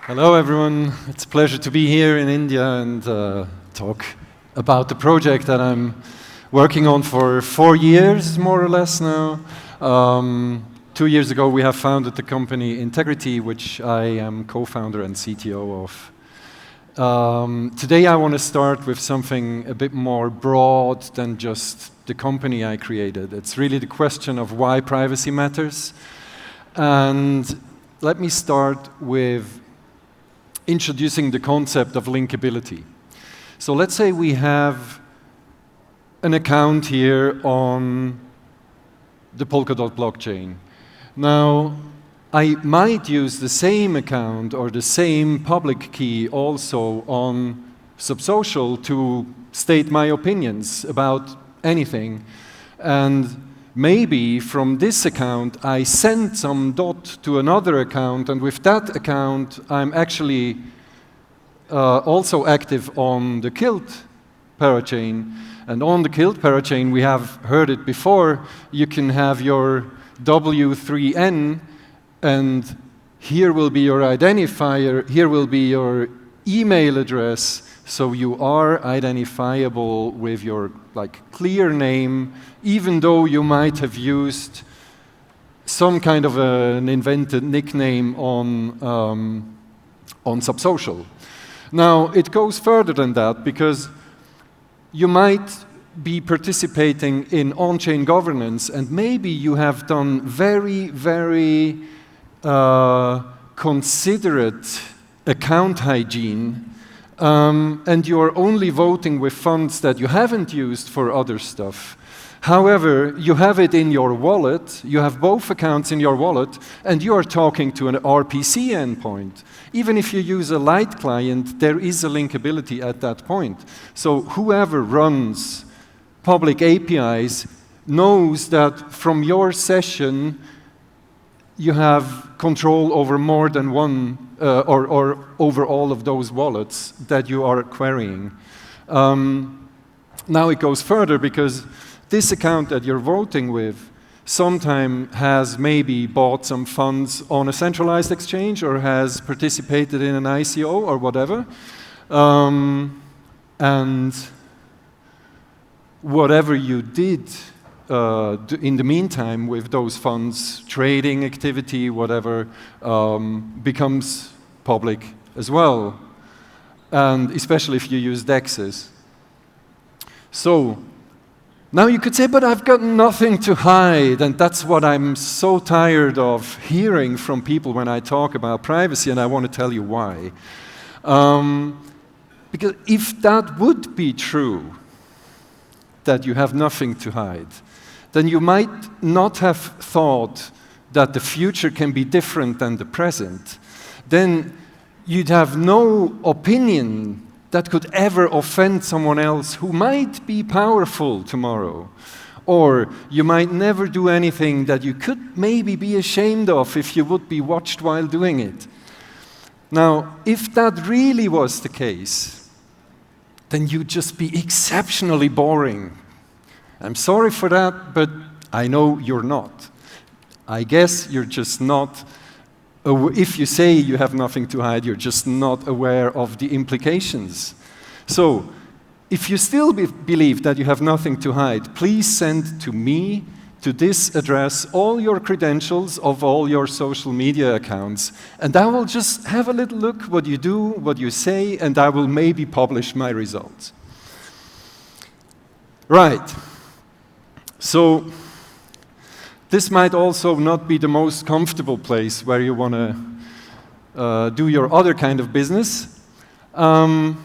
Hello everyone, it's a pleasure to be here in India and talk about the project that I'm working on for 4 years, more or less now. 2 years ago we have founded the company Integritee, which I am co-founder and CTO of. Today I want to start with something a bit more broad than just the company I created. It's really the question of why privacy matters. And let me start with introducing the concept of linkability. So let's say we have an account here on the Polkadot blockchain. Now, I might use the same account or the same public key also on Subsocial to state my opinions about anything. And maybe from this account, I send some dot to another account, and with that account, I'm actually also active on the Kilt parachain. And on the Kilt parachain, we have heard it before, you can have your W3N, and here will be your identifier, here will be your email address, so you are identifiable with your clear name, even though you might have used some kind of an invented nickname on Subsocial. Now, it goes further than that, because you might be participating in on-chain governance, and maybe you have done very, very considerate account hygiene, and you are only voting with funds that you haven't used for other stuff. However, you have it in your wallet, you have both accounts in your wallet, and you are talking to an RPC endpoint. Even if you use a light client, there is a linkability at that point. So whoever runs public APIs knows that from your session, you have control over more than one, or over all of those wallets that you are querying. Now it goes further, because this account that you're voting with sometime has maybe bought some funds on a centralized exchange or has participated in an ICO or whatever. And whatever you did in the meantime with those funds, trading activity, whatever, becomes public as well. And especially if you use DEXs. So, now you could say, but I've got nothing to hide, and that's what I'm so tired of hearing from people when I talk about privacy, and I want to tell you why. Because if that would be true, that you have nothing to hide, then you might not have thought that the future can be different than the present. Then you'd have no opinion that could ever offend someone else who might be powerful tomorrow. Or you might never do anything that you could maybe be ashamed of if you would be watched while doing it. Now, if that really was the case, then you'd just be exceptionally boring. I'm sorry for that, but I know you're not. I guess you're just not. If you say you have nothing to hide, you're just not aware of the implications. So, if you still believe that you have nothing to hide, please send to me, to this address, all your credentials of all your social media accounts, and I will just have a little look what you do, what you say, and I will maybe publish my results. Right. So, this might also not be the most comfortable place where you want to do your other kind of business. But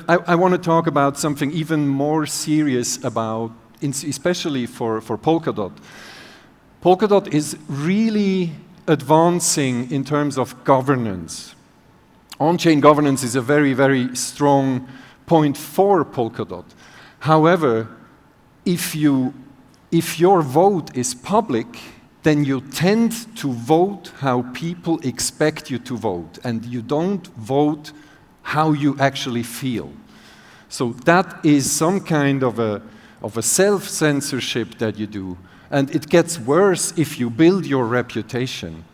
I want to talk about something even more serious about, especially for Polkadot. Polkadot is really advancing in terms of governance. On-chain governance is a very, very strong point for Polkadot. However, if your vote is public, then you tend to vote how people expect you to vote, and you don't vote how you actually feel. So that is some kind of a self-censorship that you do, and it gets worse if you build your reputation.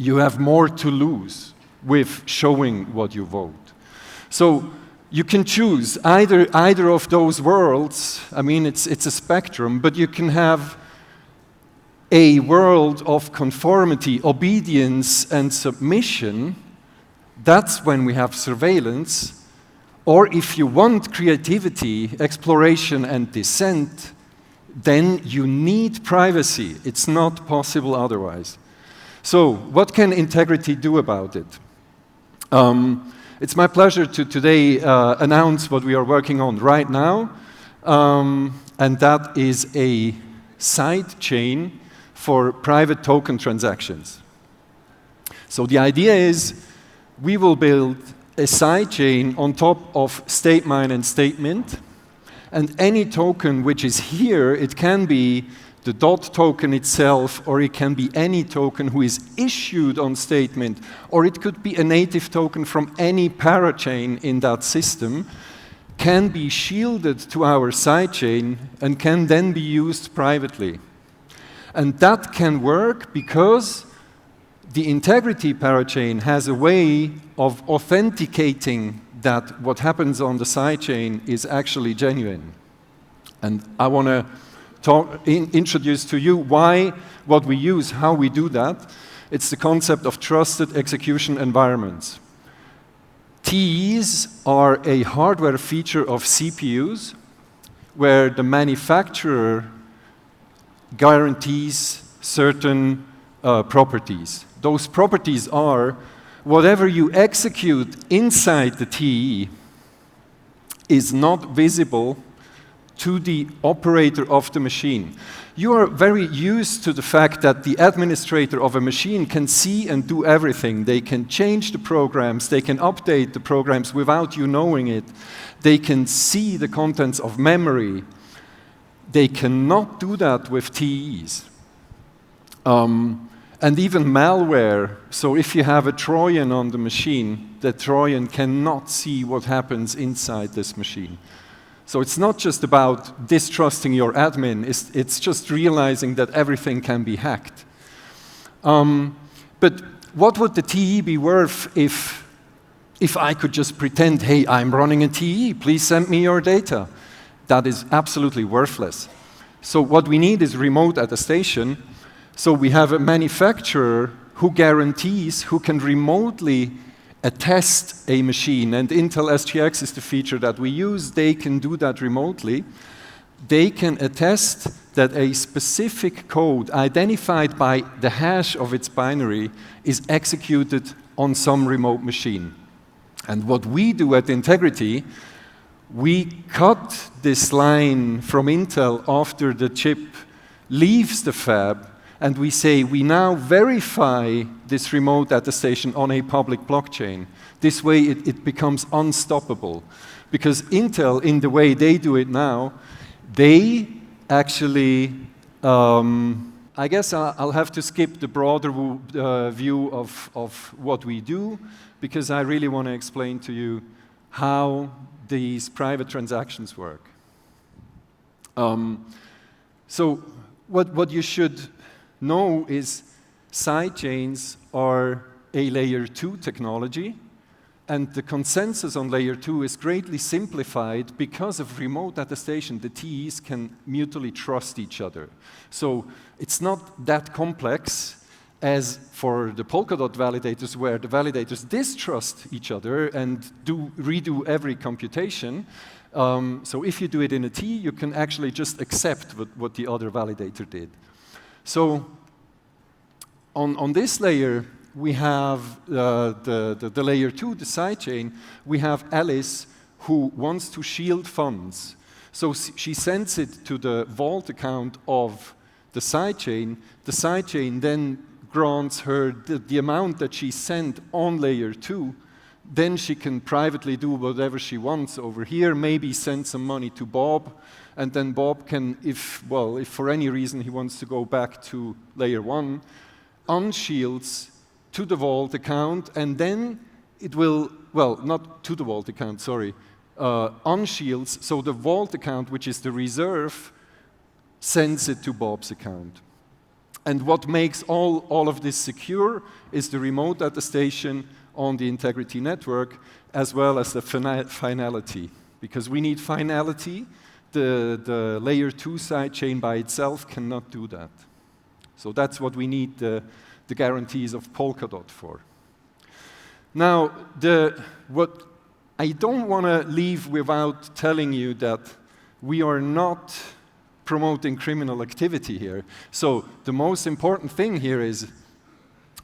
you have more to lose with showing what you vote. So you can choose either of those worlds. I mean, it's a spectrum, but you can have a world of conformity, obedience, and submission. That's when we have surveillance. Or if you want creativity, exploration, and dissent, then you need privacy. It's not possible otherwise. So what can Integritee do about it? It's my pleasure to today announce what we are working on right now, and that is a side chain for private token transactions. So the idea is we will build a side chain on top of state mine and state mint, and any token which is here, it can be the DOT token itself, or it can be any token who is issued on state mint, or it could be a native token from any parachain in that system, can be shielded to our sidechain and can then be used privately. And that can work because the Integritee parachain has a way of authenticating that what happens on the sidechain is actually genuine. And I want to introduce to you why, what we use, how we do that. It's the concept of trusted execution environments. TEs are a hardware feature of CPUs where the manufacturer guarantees certain properties. Those properties are whatever you execute inside the TE is not visible to the operator of the machine. You are very used to the fact that the administrator of a machine can see and do everything. They can change the programs, they can update the programs without you knowing it. They can see the contents of memory. They cannot do that with TEs. And even malware, so if you have a Trojan on the machine, the Trojan cannot see what happens inside this machine. So it's not just about distrusting your admin, it's just realizing that everything can be hacked. But what would the TE be worth if I could just pretend, hey, I'm running a TE, please send me your data? That is absolutely worthless. So what we need is remote attestation. So we have a manufacturer who guarantees, who can remotely attest a machine, and Intel SGX is the feature that we use. They can do that remotely. They can attest that a specific code identified by the hash of its binary is executed on some remote machine. And what we do at Integritee, we cut this line from Intel after the chip leaves the fab, and we say we now verify this remote attestation on a public blockchain. This way it becomes unstoppable. Because Intel, in the way they do it now, they actually, I guess I'll have to skip the broader view of what we do, because I really want to explain to you how these private transactions work. So what you should know is sidechains are a layer 2 technology, and the consensus on layer 2 is greatly simplified because of remote attestation. The TEs can mutually trust each other. So it's not that complex as for the Polkadot validators, where the validators distrust each other and redo every computation. So if you do it in a TE, you can actually just accept what the other validator did. So on this layer, we have the layer 2, the sidechain. We have Alice, who wants to shield funds. So she sends it to the vault account of the sidechain. The sidechain then grants her the amount that she sent on layer 2. Then she can privately do whatever she wants over here, maybe send some money to Bob, and then Bob can, if for any reason he wants to go back to layer 1, unshields to the vault account, and then it will, not to the vault account, sorry, unshields, so the vault account, which is the reserve, sends it to Bob's account. And what makes all of this secure is the remote attestation on the Integritee network, as well as the finality. Because we need finality, the layer 2 sidechain by itself cannot do that. So that's what we need the guarantees of Polkadot for. Now, what I don't want to leave without telling you that we are not promoting criminal activity here. So the most important thing here is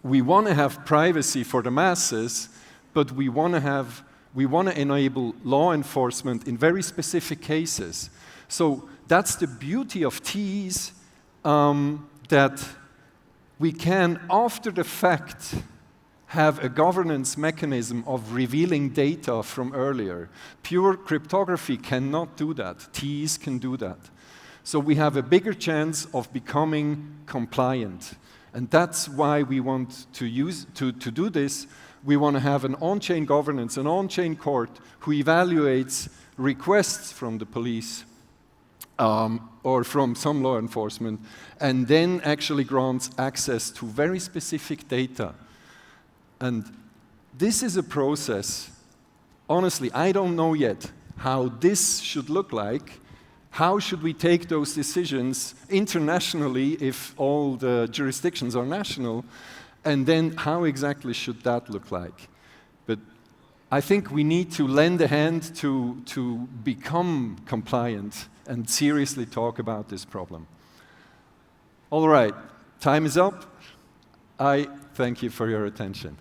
we want to have privacy for the masses, but we want to enable law enforcement in very specific cases. So that's the beauty of TEEs, that we can, after the fact, have a governance mechanism of revealing data from earlier. Pure cryptography cannot do that. TEEs can do that. So we have a bigger chance of becoming compliant. And that's why we want to do this. We want to have an on-chain governance, an on-chain court who evaluates requests from the police or from some law enforcement, and then actually grants access to very specific data. And this is a process. Honestly, I don't know yet how this should look like. How should we take those decisions internationally if all the jurisdictions are national? And then how exactly should that look like? But I think we need to lend a hand to become compliant and seriously talk about this problem. All right, time is up. I thank you for your attention.